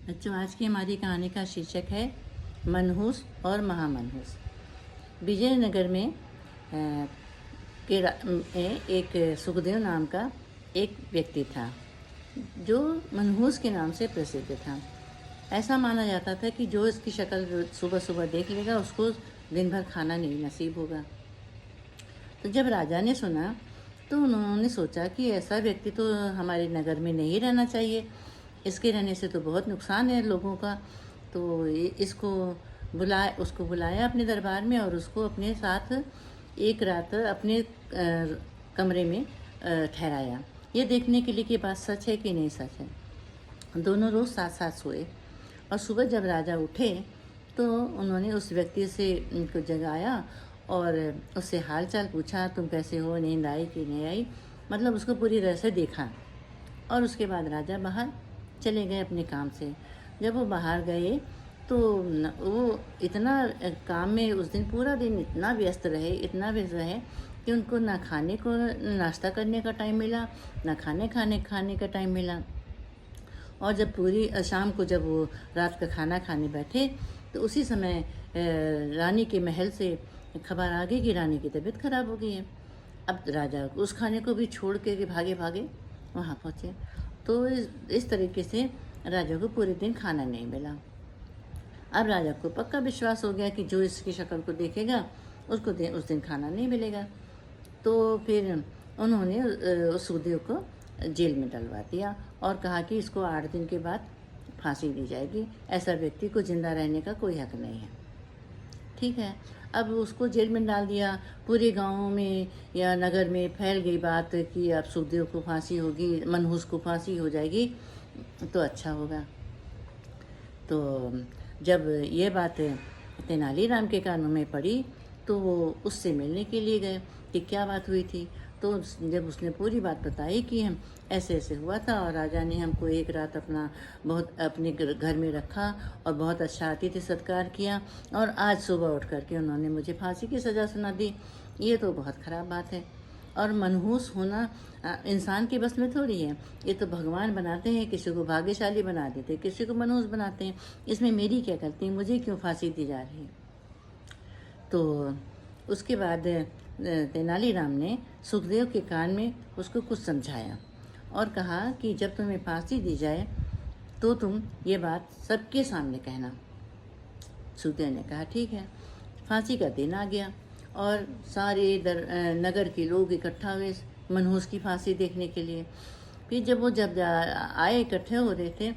बच्चों, आज की हमारी कहानी का शीर्षक है मनहूस और महामनहूस। विजयनगर में एक सुखदेव नाम का एक व्यक्ति था जो मनहूस के नाम से प्रसिद्ध था। ऐसा माना जाता था कि जो इसकी शक्ल सुबह सुबह देख लेगा उसको दिन भर खाना नहीं नसीब होगा। तो जब राजा ने सुना तो उन्होंने सोचा कि ऐसा व्यक्ति तो हमारे नगर में नहीं रहना चाहिए, इसके रहने से तो बहुत नुकसान है लोगों का। तो उसको बुलाया अपने दरबार में और उसको अपने साथ एक रात अपने कमरे में ठहराया, ये देखने के लिए कि बात सच है कि नहीं सच है। दोनों रोज़ साथ साथ सोए और सुबह जब राजा उठे तो उन्होंने उस व्यक्ति से उनको जगाया और उससे हाल चाल पूछा, तुम कैसे हो, नींद आई कि नहीं आई, मतलब उसको पूरी तरह से देखा। और उसके बाद राजा बाहर चले गए अपने काम से। जब वो बाहर गए तो वो इतना काम में उस दिन पूरा दिन इतना व्यस्त रहे कि उनको ना खाने को नाश्ता करने का टाइम मिला, ना खाने का टाइम मिला। और जब पूरी शाम को जब वो रात का खाना खाने बैठे तो उसी समय रानी के महल से खबर आ गई कि रानी की तबीयत खराब हो गई है। अब राजा उस खाने को भी छोड़ के भागे वहाँ पहुँचे। तो इस तरीके से राजा को पूरे दिन खाना नहीं मिला। अब राजा को पक्का विश्वास हो गया कि जो इसकी शक्ल को देखेगा उसको उस दिन खाना नहीं मिलेगा। तो फिर उन्होंने उस सुखदेव को जेल में डलवा दिया और कहा कि इसको 8 दिन के बाद फांसी दी जाएगी, ऐसा व्यक्ति को जिंदा रहने का कोई हक नहीं है। ठीक है, अब उसको जेल में डाल दिया। पूरे गांव में या नगर में फैल गई बात कि अब सुखदेव को फांसी होगी, मनहूस को फांसी हो जाएगी तो अच्छा होगा। तो जब ये बात तेनालीराम के कानों में पड़ी तो वो उससे मिलने के लिए गए कि क्या बात हुई थी। तो जब उसने पूरी बात बताई कि हम ऐसे ऐसे हुआ था और राजा ने हमको एक रात अपने घर में रखा और बहुत अच्छा अतिथि सत्कार किया और आज सुबह उठ करके उन्होंने मुझे फांसी की सज़ा सुना दी, ये तो बहुत ख़राब बात है। और मनहूस होना इंसान के बस में थोड़ी है, ये तो भगवान बनाते हैं, किसी को भाग्यशाली बना देते, किसी को मनहूस बनाते हैं। इसमें मेरी क्या गलती, मुझे क्यों फांसी दी जा रही है। तो उसके बाद तेनालीराम ने सुखदेव के कान में उसको कुछ समझाया और कहा कि जब तुम्हें फांसी दी जाए तो तुम ये बात सबके सामने कहना। सुखदेव ने कहा ठीक है। फांसी का दिन आ गया और सारे नगर के लोग इकट्ठा हुए मनहूस की फांसी देखने के लिए। फिर जब आए इकट्ठे हो रहे थे